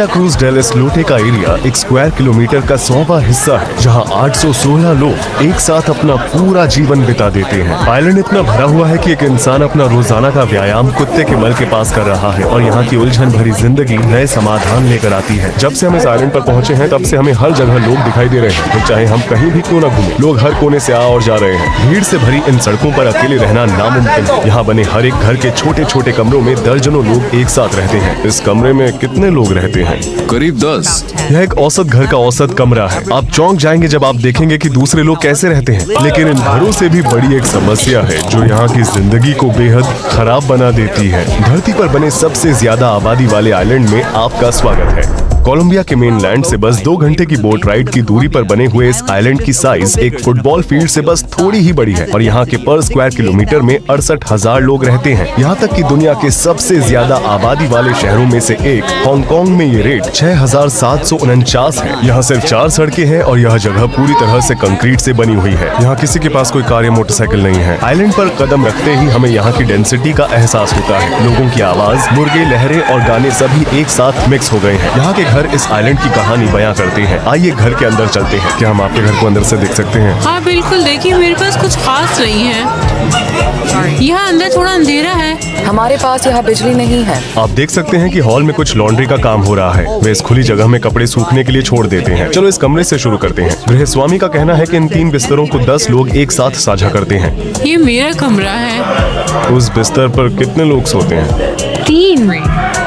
Santa cruise del एस्लोटे का area एक square kilometre का 100वां हिस्सा है, जहां 816 लोग एक साथ अपना पूरा जीवन बिता देते हैं। आइलैंड इतना भरा हुआ है कि एक इंसान अपना रोजाना का व्यायाम कुत्ते के मल के पास कर रहा है और यहाँ की उलझन भरी जिंदगी नए समाधान लेकर आती है। जब से हम इस आइलैंड पर पहुँचे हैं तब से हमें हर जगह लोग दिखाई दे रहे हैं, तो चाहे हम कहीं भी क्यों न घूमें, लोग हर कोने से आ और जा रहे हैं। भीड़ से भरी इन सड़कों पर अकेले रहना नामुमकिन है। यहाँ बने हर एक घर के छोटे छोटे कमरों में दर्जनों लोग एक साथ रहते हैं। इस कमरे में कितने लोग रहते हैं? करीब 10। यह एक औसत घर का औसत कमरा है। आप चौंक जाएंगे जब आप देखेंगे कि दूसरे लोग कैसे रहते हैं। लेकिन इन घरों से भी बड़ी एक समस्या है जो यहाँ की जिंदगी को बेहद खराब बना देती है। धरती पर बने सबसे ज्यादा आबादी वाले आइलैंड में आपका स्वागत है। कोलंबिया के मेनलैंड से बस 2 घंटे की बोट राइड की दूरी पर बने हुए इस आइलैंड की साइज एक फुटबॉल फील्ड से बस थोड़ी ही बड़ी है और यहाँ के पर स्क्वायर किलोमीटर में 68,000 लोग रहते हैं। यहाँ तक कि दुनिया के सबसे ज्यादा आबादी वाले शहरों में से एक हांगकांग में ये रेट 6,749 है। यहाँ सिर्फ 4 सड़कें हैं और यह जगह पूरी तरह से कंक्रीट से बनी हुई है। यहाँ किसी के पास कोई कार या मोटरसाइकिल नहीं है। आइलैंड पर कदम रखते ही हमें यहाँ की डेंसिटी का एहसास होता है। लोगों की आवाज, मुर्गे, लहरें और गाने सभी एक साथ मिक्स हो गए हैं। यहाँ के घर इस आइलैंड की कहानी बयां करते हैं। आइए घर के अंदर चलते हैं। क्या हम आपके घर को अंदर से देख सकते हैं? हाँ बिल्कुल, देखिए मेरे पास कुछ खास नहीं है। यहाँ अंदर थोड़ा अंधेरा है। हमारे पास यहाँ बिजली नहीं है। आप देख सकते हैं कि हॉल में कुछ लॉन्ड्री का काम हो रहा है। वे इस खुली जगह में कपड़े सूखने के लिए छोड़ देते हैं। चलो इस कमरे से शुरू करते हैं। गृह स्वामी का कहना है कि इन 3 बिस्तरों को 10 लोग एक साथ साझा करते हैं। ये मेरा कमरा है। उस बिस्तर पर कितने लोग सोते हैं? 3।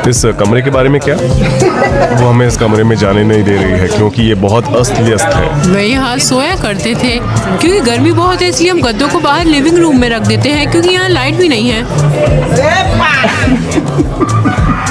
इस कमरे के बारे में क्या? वो हमें इस कमरे में जाने नहीं दे रही है क्योंकि ये बहुत अस्त व्यस्त है। वे यहाँ सोया करते थे क्योंकि गर्मी बहुत है, इसलिए हम गद्दों को बाहर लिविंग रूम में रख देते हैं क्योंकि यहाँ लाइट भी नहीं है।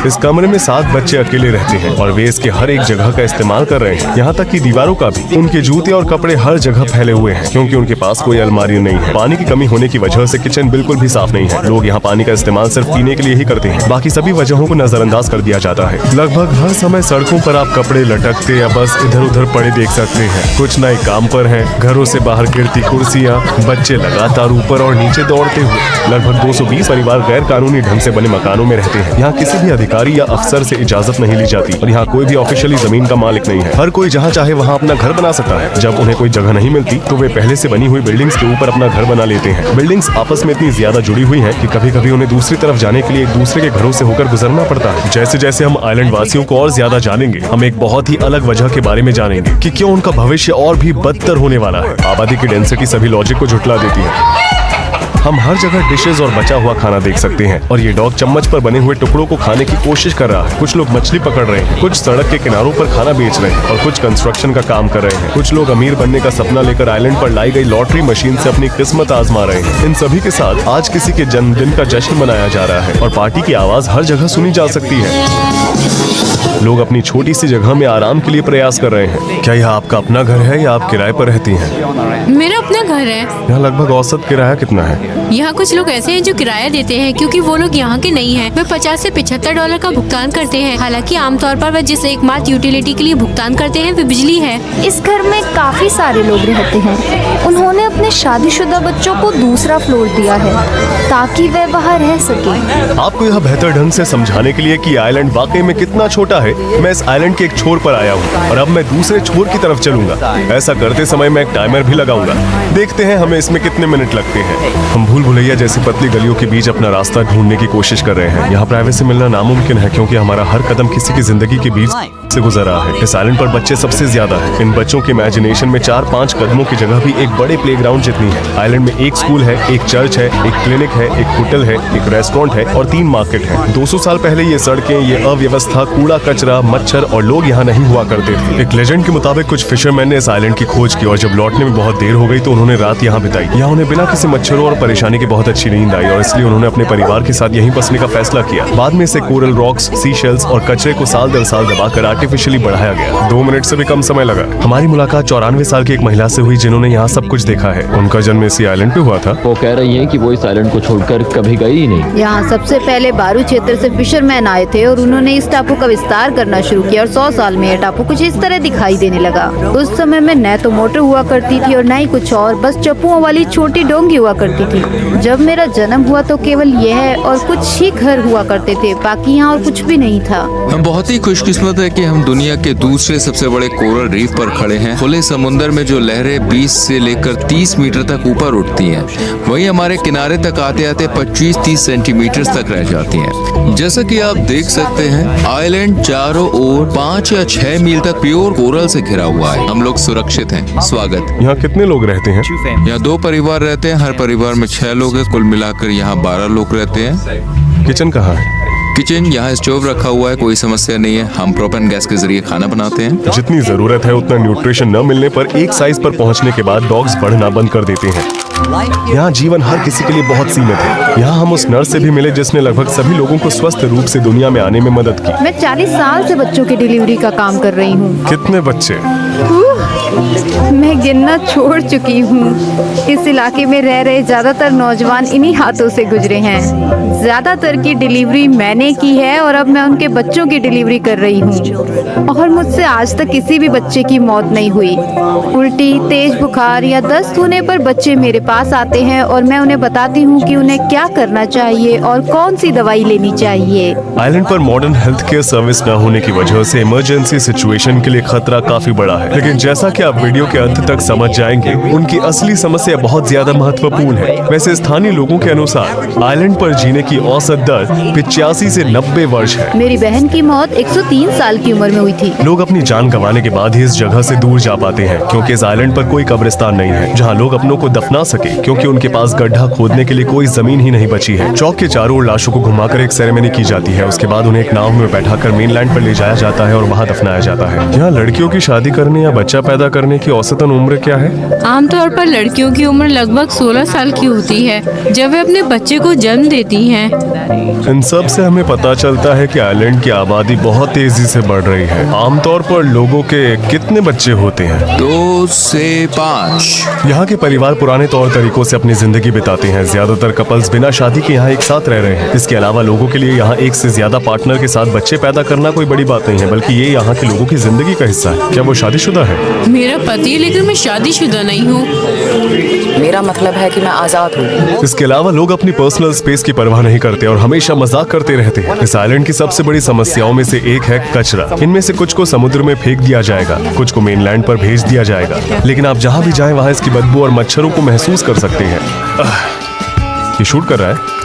इस कमरे में 7 बच्चे अकेले रहते हैं और वे इसके हर एक जगह का इस्तेमाल कर रहे हैं, यहाँ तक कि दीवारों का भी। उनके जूते और कपड़े हर जगह फैले हुए हैं क्योंकि उनके पास कोई अलमारी नहीं है। पानी की कमी होने की वजह से किचन बिल्कुल भी साफ नहीं है। लोग यहाँ पानी का इस्तेमाल सिर्फ पीने के लिए ही करते हैं, बाकी सभी वजहों को नजरअंदाज कर दिया जाता है। लगभग हर समय सड़कों पर आप कपड़े लटकते या बस इधर उधर पड़े देख सकते हैं। कुछ नए काम पर हैं, घरों से बाहर गिरती कुर्सियाँ, बच्चे लगातार ऊपर और नीचे दौड़ते हुए। लगभग 220 परिवार गैर कानूनी ढंग से बने मकानों में रहते हैं। यहाँ किसी भी अधिकारी या अफसर से इजाजत नहीं ली जाती और यहाँ कोई भी ऑफिशियली जमीन का मालिक नहीं है। हर कोई जहाँ चाहे वहाँ अपना घर बना सकता है। जब उन्हें कोई जगह नहीं मिलती तो वे पहले से बनी हुई बिल्डिंग्स के ऊपर अपना घर बना लेते हैं। बिल्डिंग्स आपस में इतनी ज्यादा जुड़ी हुई हैं कि कभी कभी उन्हें दूसरी तरफ जाने के लिए एक दूसरे के घरों से होकर गुजरना पड़ता है। जैसे जैसे हम आइलैंड वासियों को और ज्यादा जानेंगे, हम एक बहुत ही अलग वजह के बारे में जानेंगे कि क्यों उनका भविष्य और भी बदतर होने वाला है। आबादी की डेंसिटी सभी लॉजिक को झुठला देती है। हम हर जगह डिशेज और बचा हुआ खाना देख सकते हैं और ये डॉग चम्मच पर बने हुए टुकड़ों को खाने की कोशिश कर रहा है। कुछ लोग मछली पकड़ रहे हैं, कुछ सड़क के किनारों पर खाना बेच रहे हैं और कुछ कंस्ट्रक्शन का काम कर रहे हैं। कुछ लोग अमीर बनने का सपना लेकर आइलैंड पर लाई गई लॉटरी मशीन से अपनी किस्मत आजमा रहे हैं। इन सभी के साथ आज किसी के जन्मदिन का जश्न मनाया जा रहा है और पार्टी की आवाज हर जगह सुनी जा सकती है। लोग अपनी छोटी सी जगह में आराम के लिए प्रयास कर रहे हैं। क्या यह आपका अपना घर है या आप किराए पर रहती हैं? मेरा अपना घर है। यहाँ लगभग औसत किराया कितना है? यहाँ कुछ लोग ऐसे हैं जो किराया देते हैं क्योंकि वो लोग यहाँ के नहीं हैं। वे 50 से $75 का भुगतान करते हैं। हालांकि आमतौर पर वे जिस एकमात्र यूटिलिटी के लिए भुगतान करते हैं वे बिजली है। इस घर में काफी सारे लोग रहते हैं। उन्होंने अपने शादीशुदा बच्चों को दूसरा फ्लोर दिया है ताकि वे वहाँ रह सके। आपको यह बेहतर ढंग से समझाने के लिए कि आइलैंड वाकई में कितना छोटा है, मैं इस आइलैंड के एक छोर पर आया हूँ और अब मैं दूसरे छोर की तरफ चलूंगा। ऐसा करते समय मैं एक टाइमर भी लगाऊंगा। देखते हैं हमें इसमें कितने मिनट लगते हैं। हम भूल भुलैया जैसी पतली गलियों के बीच अपना रास्ता ढूंढने की कोशिश कर रहे हैं। यहाँ प्राइवेसी मिलना नामुमकिन है क्योंकि हमारा हर कदम किसी की जिंदगी के बीच से गुजर रहा है। इस आइलैंड पर बच्चे सबसे ज्यादा हैं। इन बच्चों की इमेजिनेशन में 4-5 कदमों की जगह भी एक बड़े प्लेग्राउंड जितनी है। आइलैंड में एक स्कूल है, एक चर्च है, एक क्लिनिक है, एक होटल है, एक रेस्टोरेंट है और 3 मार्केट है। 200 साल पहले ये सड़कें, ये अव्यवस्था, कूड़ा कचरा, मच्छर और लोग यहाँ नहीं हुआ करते थे। एक लेजेंड के मुताबिक कुछ फिशरमैन ने इस आइलैंड की खोज की और जब लौटने में बहुत देर हो गई तो उन्होंने रात यहाँ बिताई। यहाँ उन्हें बिना किसी मच्छरों और परेशानी की बहुत अच्छी नींद आई और इसलिए उन्होंने अपने परिवार के साथ यहीं बसने का फैसला किया। बाद में इसे कोरल रॉक्स, सी शेल्स और कचरे को साल दर साल दबाकर आर्टिफिशियली बढ़ाया गया। 2 मिनट से भी कम समय लगा। हमारी मुलाकात 94 साल की एक महिला से हुई जिन्होंने यहाँ सब कुछ देखा है। उनका जन्म इसी आइलैंड पे हुआ था। वो कह रही है कि वो इस आइलैंड को छोड़कर कभी गई ही नहीं। यहाँ सबसे पहले बारू क्षेत्र से फिशरमैन आए थे और उन्होंने इस टापू का विस्तार करना शुरू किया और 100 साल में यह टापू कुछ इस तरह दिखाई देने लगा। उस समय में न तो मोटर हुआ करती थी और न ही कुछ और, बस चप्पुओं वाली छोटी डोंगी हुआ करती थी। जब मेरा जन्म हुआ तो केवल यह और कुछ ही घर हुआ करते थे, बाकी यहाँ और कुछ भी नहीं था। हम बहुत ही खुशकिस्मत है कि हम दुनिया के दूसरे सबसे बड़े कोरल रीफ पर खड़े हैं, खुले समुद्र में जो लहरें 20 से लेकर 30 मीटर तक ऊपर उठती हैं, वहीं हमारे किनारे तक आते आते 25-30 सेंटीमीटर तक रह जाती हैं। जैसा कि आप देख सकते हैं, आइलैंड चारों ओर 5 या 6 मील तक प्योर कोरल से घिरा हुआ है। हम लोग सुरक्षित हैं। स्वागत। यहाँ कितने लोग रहते हैं? यहाँ 2 परिवार रहते हैं, हर परिवार में 6 लोग हैं, कुल मिलाकर यहाँ 12 लोग रहते हैं। किचन कहाँ है? किचन यहाँ स्टोव रखा हुआ है, कोई समस्या नहीं है। हम प्रोपेन गैस के जरिए खाना बनाते हैं। जितनी जरूरत है उतना न्यूट्रिशन न मिलने पर एक साइज पर पहुंचने के बाद डॉग्स बढ़ना बंद कर देते हैं। यहाँ जीवन हर किसी के लिए बहुत सीमित है। यहाँ हम उस नर्स से भी मिले जिसने लगभग सभी लोगों को स्वस्थ रूप से दुनिया में आने में मदद की। मैं 40 साल से बच्चों की डिलीवरी का काम कर रही हूँ। कितने बच्चे? मैं गिनना छोड़ चुकी हूँ। इस इलाके में रह रहे ज्यादातर नौजवान इन्हीं हाथों से गुजरे हैं। ज्यादातर की डिलीवरी मैंने की है और अब मैं उनके बच्चों की डिलीवरी कर रही हूँ, और मुझसे आज तक किसी भी बच्चे की मौत नहीं हुई। उल्टी, तेज बुखार या दस्त होने पर बच्चे मेरे पास आते हैं और मैं उन्हें बताती हूँ कि उन्हें क्या करना चाहिए और कौन सी दवाई लेनी चाहिए। आइलैंड पर मॉडर्न हेल्थ केयर सर्विस न होने की वजह से इमरजेंसी सिचुएशन के लिए खतरा काफी बड़ा है, लेकिन जैसा कि आप वीडियो के अंत तक समझ जाएंगे, उनकी असली समस्या बहुत ज्यादा महत्वपूर्ण है। वैसे स्थानीय लोगों के अनुसार आइलैंड पर जीने की औसत दर 85 से 90 वर्ष है। मेरी बहन की मौत 103 साल की उम्र में हुई थी। लोग अपनी जान गंवाने के बाद ही इस जगह से दूर जा पाते हैं, क्योंकि इस आइलैंड पर कोई कब्रिस्तान नहीं है जहां लोग अपनों को दफना सके, क्योंकि उनके पास गड्ढा खोदने के लिए कोई जमीन ही नहीं बची है। चौक के चारों ओर लाशों को घुमाकर एक सेरेमनी की जाती है। उसके बाद उन्हें एक नाव में बैठाकर मेनलैंड पर ले जाया जाता है और वहाँ दफनाया जाता है। यहाँ लड़कियों की शादी करने या बच्चा पैदा करने की औसतन उम्र क्या है? आमतौर पर लड़कियों की उम्र लगभग 16 साल की होती है जब वे अपने बच्चे को जन्म देती हैं। इन सब से हमें पता चलता है कि आइलैंड की आबादी बहुत तेजी से बढ़ रही है। आमतौर पर लोगों के कितने बच्चे होते हैं? 2 से 5। यहाँ के परिवार पुराने तौर तरीकों से अपनी जिंदगी बिताते हैं। ज्यादातर कपल्स बिना शादी के यहाँ एक साथ रह रहे हैं। इसके अलावा लोगों के लिए यहाँ एक से ज्यादा पार्टनर के साथ बच्चे पैदा करना कोई बड़ी बात नहीं है, बल्कि ये यहाँ के लोगों की जिंदगी का हिस्सा है। क्या वो शादीशुदा है? मेरा पति, लेकिन मैं शादीशुदा नहीं हूँ। मेरा मतलब है कि मैं आजाद हूँ। इसके अलावा लोग अपनी पर्सनल स्पेस की परवाह नहीं करते और हमेशा मजाक करते रहते हैं। इस आइलैंड की सबसे बड़ी समस्याओं में से एक है कचरा। इनमें से कुछ को समुद्र में फेंक दिया जाएगा, कुछ को मेनलैंड पर भेज दिया जाएगा, लेकिन आप जहाँ भी जाएं वहाँ इसकी बदबू और मच्छरों को महसूस कर सकते हैं। ये शूट कर रहा है।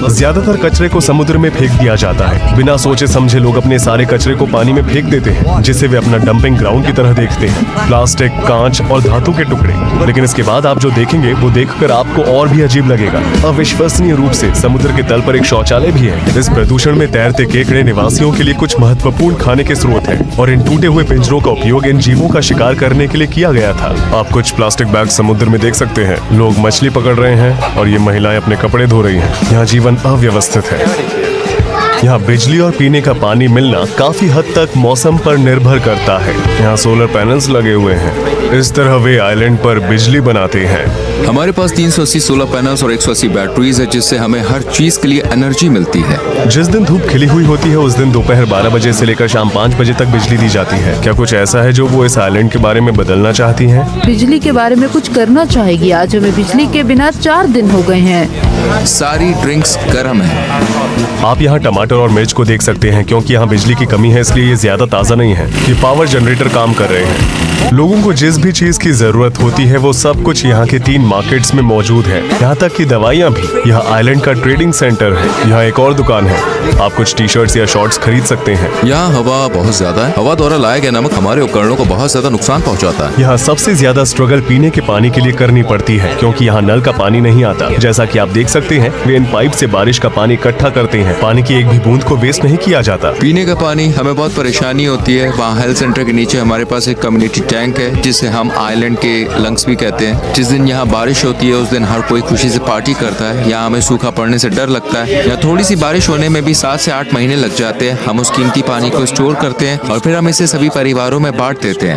ज्यादातर कचरे को समुद्र में फेंक दिया जाता है। बिना सोचे समझे लोग अपने सारे कचरे को पानी में फेंक देते हैं, जिसे वे अपना डंपिंग ग्राउंड की तरह देखते हैं। प्लास्टिक, कांच और धातु के टुकड़े। लेकिन इसके बाद आप जो देखेंगे वो देखकर आपको और भी अजीब लगेगा। अविश्वसनीय रूप से समुद्र के तल पर एक शौचालय भी है। इस प्रदूषण में तैरते केकड़े निवासियों के लिए कुछ महत्वपूर्ण खाने के स्रोत है, और इन टूटे हुए पिंजरों का उपयोग इन जीवों का शिकार करने के लिए किया गया था। आप कुछ प्लास्टिक बैग समुद्र में देख सकते हैं। लोग मछली पकड़ रहे हैं और ये महिलाएं अपने कपड़े धो रही हैं। यहाँ जीवन अव्यवस्थित है। यहाँ बिजली और पीने का पानी मिलना काफी हद तक मौसम पर निर्भर करता है। यहाँ सोलर पैनल्स लगे हुए हैं। इस तरह वे आइलैंड पर बिजली बनाते हैं। हमारे पास 380 सोलर पैनल्स और 180 बैटरीज है, जिससे हमें हर चीज के लिए एनर्जी मिलती है। जिस दिन धूप खिली हुई होती है उस दिन दोपहर 12 बजे से लेकर शाम 5 बजे तक बिजली दी जाती है। क्या कुछ ऐसा है जो वो इस आइलैंड के बारे में बदलना चाहती हैं? बिजली के बारे में कुछ करना चाहेगी। आज हमें बिजली के बिना 4 दिन हो गए हैं। सारी ड्रिंक्स गर्म है। आप यहाँ टमाटर और मिर्च को देख सकते हैं। क्योंकि यहाँ बिजली की कमी है इसलिए ये ज्यादा ताज़ा नहीं है। ये पावर जनरेटर काम कर रहे हैं। लोगों को जिस भी चीज की जरूरत होती है वो सब कुछ यहाँ के 3 मार्केट्स में मौजूद है, यहाँ तक कि दवाइयाँ भी। यह आइलैंड का ट्रेडिंग सेंटर है। यहाँ एक और दुकान है। आप कुछ टी शर्ट्स या शॉर्ट्स खरीद सकते हैं। यहाँ हवा बहुत ज्यादा है। हवा द्वारा लाया गया नमक हमारे उपकरणों को बहुत ज्यादा नुकसान पहुँचाता है। यहाँ सबसे ज्यादा स्ट्रगल पीने के पानी के लिए करनी पड़ती है, क्योंकि यहाँ नल का पानी नहीं आता। जैसा कि आप देख सकते हैं, वे इन पाइप से बारिश का पानी इकट्ठा करते हैं। पानी की एक भी बूंद को वेस्ट नहीं किया जाता। पीने का पानी हमें बहुत परेशानी होती है। वहाँ हेल्थ सेंटर के नीचे हमारे पास एक कम्युनिटी टैंक है, जिसे हम आइलैंड के लंग्स भी कहते हैं। जिस दिन यहाँ बारिश होती है उस दिन हर कोई खुशी से पार्टी करता है। यहाँ हमें सूखा पड़ने से डर लगता है। यहाँ थोड़ी सी बारिश होने में भी 7 से 8 महीने लग जाते हैं। हम उस कीमती पानी को स्टोर करते हैं और फिर हम इसे सभी परिवारों में बांट देते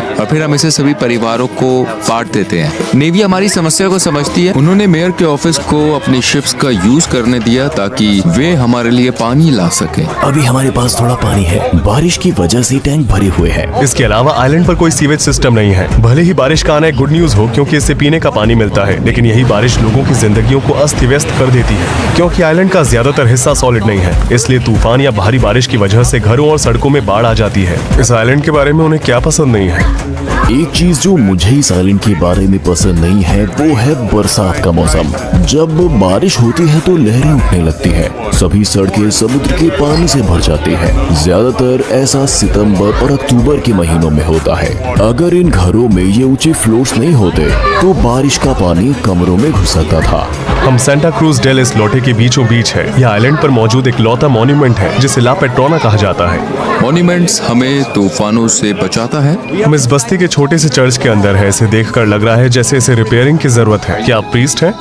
हैं। नेवी हमारी समस्या को समझती है। उन्होंने मेयर के ऑफिस को अपनी शिप्स का यूज करने दिया ताकि वे हमारे लिए पानी ला सके। अभी हमारे पास थोड़ा पानी है, बारिश की वजह से टैंक भरे हुए हैं। इसके अलावा आइलैंड पर कोई सीवेज सिस्टम नहीं है। भले ही बारिश का आना एक गुड न्यूज हो क्योंकि इससे पीने का पानी मिलता है, लेकिन यही बारिश लोगों की जिंदगियों को अस्त व्यस्त कर देती है क्योंकि आइलैंड का ज्यादातर हिस्सा सॉलिड नहीं है। इसलिए तूफान या भारी बारिश की वजह से घरों और सड़कों में बाढ़ आ जाती है। इस आइलैंड के बारे में उन्हें क्या पसंद नहीं है? एक चीज जो मुझे इस आइलैंड के बारे में पसंद नहीं है वो है बरसात का मौसम। जब बारिश होती है तो लहरें उठने लगती है, सभी सड़कें समुद्र के पानी से भर जाती है। ज्यादातर ऐसा सितंबर और अक्टूबर के महीनों में होता है। अगर इन घरों में ये ऊंचे फ्लोर्स नहीं होते तो बारिश का पानी कमरों में घुस सकता था। हम सेंटा क्रूज डेल इस्लोटे के बीचों बीच है। यह आइलैंड पर मौजूद एक लौता मॉन्यूमेंट है जिसे ला पेट्रोना कहा जाता है। मॉन्यूमेंट्स हमें तूफानों से बचाता है। हम इस बस्ती के छोटे से चर्च के अंदर है। इसे देखकर लग रहा है जैसे इसे रिपेयरिंग की जरूरत है। क्या आप प्रीस्ट हैं?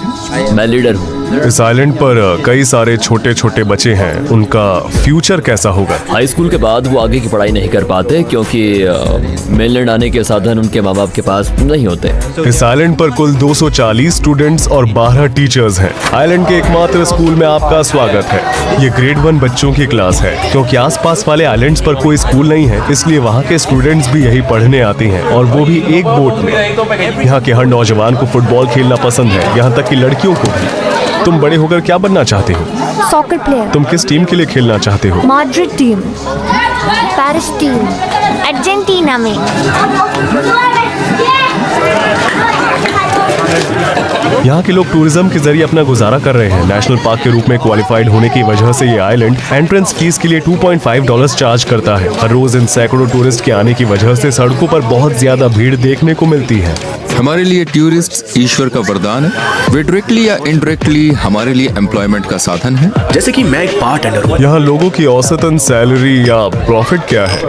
मैं लीडर हूँ। इस आइलैंड पर कई सारे छोटे छोटे बच्चे हैं, उनका फ्यूचर कैसा होगा? हाई स्कूल के बाद वो आगे की पढ़ाई नहीं कर पाते क्योंकि मेनलैंड आने के साधन उनके माँ बाप के पास नहीं होते। इस आइलैंड पर कुल 240 स्टूडेंट्स और 12 टीचर्स हैं। आइलैंड के एकमात्र स्कूल में आपका स्वागत है। ये ग्रेड 1 बच्चों की क्लास है क्योंकि आसपास वाले आइलैंड्स पर कोई स्कूल नहीं है, इसलिए वहाँ के स्टूडेंट्स भी यही पढ़ने आते हैं और वो भी एक बोट में। यहाँ के हर नौजवान को फुटबॉल खेलना पसंद है, यहाँ तक कि लड़कियों को भी। तुम बड़े होकर क्या बनना चाहते हो? Soccer player. तुम किस टीम के लिए खेलना चाहते हो? Madrid team, Paris team, Argentina में। यहाँ के लोग टूरिज्म के जरिए अपना गुजारा कर रहे हैं। नेशनल पार्क के रूप में क्वालिफाइड होने की वजह से ये आइलैंड एंट्रेंस फीस के लिए $2.5 चार्ज करता है। हर रोज इन सैकड़ों टूरिस्ट के आने की वजह से सड़कों पर बहुत ज्यादा भीड़ देखने को मिलती है। हमारे लिए टूरिस्ट ईश्वर का वरदान है। वे डायरेक्टली या इनडायरेक्टली हमारे लिए एम्प्लॉयमेंट का साधन है। जैसे कि मैं एक बारटेंडर हूँ। यहाँ लोगों की औसतन सैलरी या प्रॉफिट क्या है?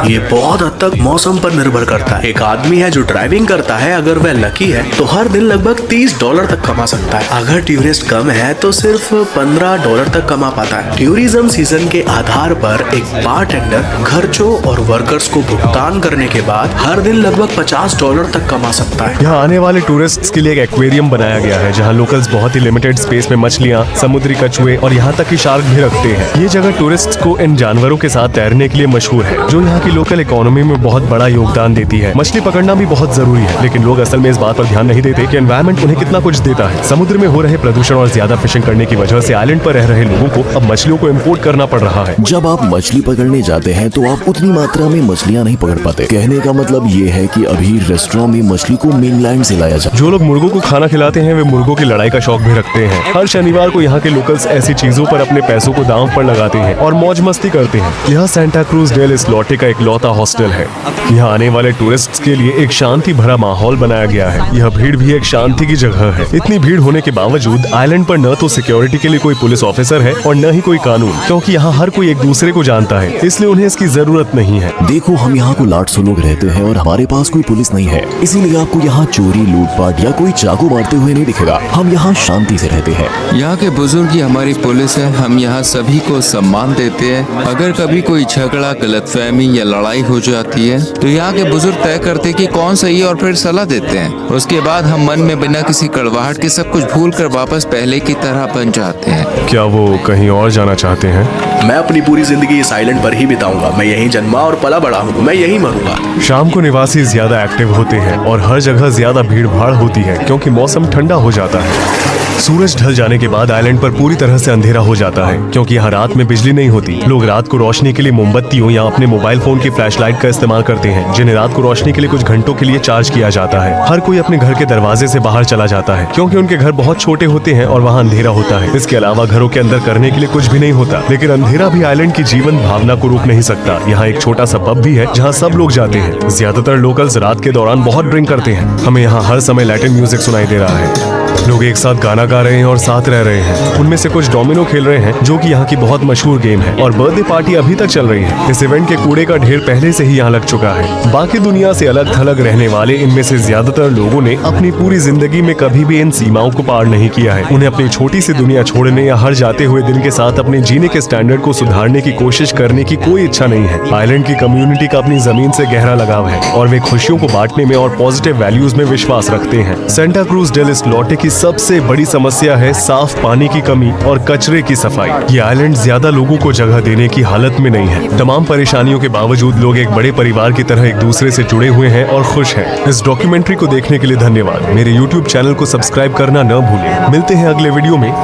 ये बहुत हद तक मौसम पर निर्भर करता है। एक आदमी है जो ड्राइविंग करता है, अगर वह लकी है तो हर दिन लगभग $30 तक कमा सकता है। अगर टूरिस्ट कम है तो सिर्फ $15 तक कमा पाता है। टूरिज्म सीजन के आधार पर एक बारटेंडर खर्चों और वर्कर्स को भुगतान करने के बाद हर दिन लगभग $50 तक कमा सकता है। यहाँ आने वाले टूरिस्ट्स के लिए एक एक्वेरियम बनाया गया है जहाँ लोकल्स बहुत ही लिमिटेड स्पेस में मछलियाँ, समुद्री कछुए और यहाँ तक कि शार्क भी रखते हैं। ये जगह टूरिस्ट्स को इन जानवरों के साथ तैरने के लिए मशहूर है, जो यहाँ की लोकल इकोनॉमी में बहुत बड़ा योगदान देती है। मछली पकड़ना भी बहुत जरूरी है, लेकिन लोग असल में इस बात पर ध्यान नहीं देते कि एनवायरनमेंट उन्हें कितना कुछ देता है। समुद्र में हो रहे प्रदूषण और ज्यादा फिशिंग करने की वजह से आइलैंड पर रह रहे लोगों को अब मछलियों को इम्पोर्ट करना पड़ रहा है। जब आप मछली पकड़ने जाते हैं तो आप उतनी मात्रा में मछलियाँ नहीं पकड़ पाते। कहने का मतलब ये है कि अभी रेस्टोरेंट में मछली को मेनलैंड से लाया जाए। जो लोग मुर्गों को खाना खिलाते हैं वे मुर्गों की लड़ाई का शौक भी रखते हैं। हर शनिवार को यहाँ के लोकल्स ऐसी चीजों पर अपने पैसों को दांव पर लगाते हैं और मौज मस्ती करते हैं। यह सेंटा क्रूज डेल इस्लोटे का इकलौता हॉस्टल है। यहाँ आने वाले टूरिस्ट्स के लिए एक शांति भरा माहौल बनाया गया है। यह भीड़ भी एक शांति की जगह है। इतनी भीड़ होने के बावजूद आइलैंड पर न तो सिक्योरिटी के लिए कोई पुलिस ऑफिसर है और न ही कोई कानून, क्योंकि यहाँ हर कोई एक दूसरे को जानता है, इसलिए उन्हें इसकी जरूरत नहीं है। देखो, हम यहाँ को 800 लोग रहते हैं और हमारे पास कोई पुलिस नहीं है, इसीलिए आपको यहाँ चोरी, लूटपाट या कोई चाकू मारते हुए नहीं दिखेगा। हम यहाँ शांति से रहते हैं। यहाँ के बुजुर्ग ही हमारी पुलिस है। हम यहाँ सभी को सम्मान देते हैं। अगर कभी कोई झगड़ा, गलतफहमी या लड़ाई हो जाती है तो यहाँ के बुजुर्ग तय करते कि कौन सही है और फिर सलाह देते हैं। उसके बाद हम मन में बिना किसी कड़वाहट के सब कुछ भूल कर वापस पहले की तरह बन जाते हैं। क्या वो कहीं और जाना चाहते हैं? मैं अपनी पूरी जिंदगी इस आइलैंड पर ही बिताऊंगा। मैं यहीं जन्मा और पला बड़ा हूँ, मैं यहीं मरूंगा। शाम को निवासी ज्यादा एक्टिव होते हैं और हर जगह ज्यादा भीड़ भाड़ होती है क्योंकि मौसम ठंडा हो जाता है। सूरज ढल जाने के बाद आइलैंड पर पूरी तरह से अंधेरा हो जाता है क्योंकि यहाँ रात में बिजली नहीं होती। लोग रात को रोशनी के लिए मोमबत्तियों या अपने मोबाइल फोन की फ्लैशलाइट का इस्तेमाल करते हैं, जिन्हें रात को रोशनी के लिए कुछ घंटों के लिए चार्ज किया जाता है। हर कोई अपने घर के दरवाजे से बाहर चला जाता है क्योंकि उनके घर बहुत छोटे होते हैं और वहाँ अंधेरा होता है। इसके अलावा घरों के अंदर करने के लिए कुछ भी नहीं होता, लेकिन अंधेरा भी आइलैंड की जीवन भावना को रोक नहीं सकता। यहाँ एक छोटा सा पब भी है जहाँ सब लोग जाते हैं। ज्यादातर लोकल्स रात के दौरान बहुत ड्रिंक करते हैं। हमें यहाँ हर समय लैटिन म्यूजिक सुनाई दे रहा है। लोग एक साथ गाना गा रहे हैं और साथ रह रहे हैं। उनमें से कुछ डोमिनो खेल रहे हैं, जो कि यहाँ की बहुत मशहूर गेम है, और बर्थडे पार्टी अभी तक चल रही है। इस इवेंट के कूड़े का ढेर पहले से ही यहाँ लग चुका है। बाकी दुनिया से अलग थलग रहने वाले इनमें से ज्यादातर लोगों ने अपनी पूरी जिंदगी में कभी भी इन सीमाओं को पार नहीं किया है। उन्हें अपनी छोटी सी दुनिया छोड़ने या हर जाते हुए दिन के साथ अपने जीने के स्टैंडर्ड को सुधारने की कोशिश करने की कोई इच्छा नहीं है। आइलैंड की कम्युनिटी का अपनी जमीन से गहरा लगाव है और वे खुशियों को बांटने में और पॉजिटिव वैल्यूज में विश्वास रखते हैं। सेंटा क्रूज डेल इस्लोटे की सबसे बड़ी समस्या है साफ पानी की कमी और कचरे की सफाई। ये आइलैंड ज्यादा लोगों को जगह देने की हालत में नहीं है। तमाम परेशानियों के बावजूद लोग एक बड़े परिवार की तरह एक दूसरे से जुड़े हुए हैं और खुश हैं। इस डॉक्यूमेंट्री को देखने के लिए धन्यवाद। मेरे YouTube चैनल को सब्सक्राइब करना न भूलें। मिलते हैं अगले वीडियो में।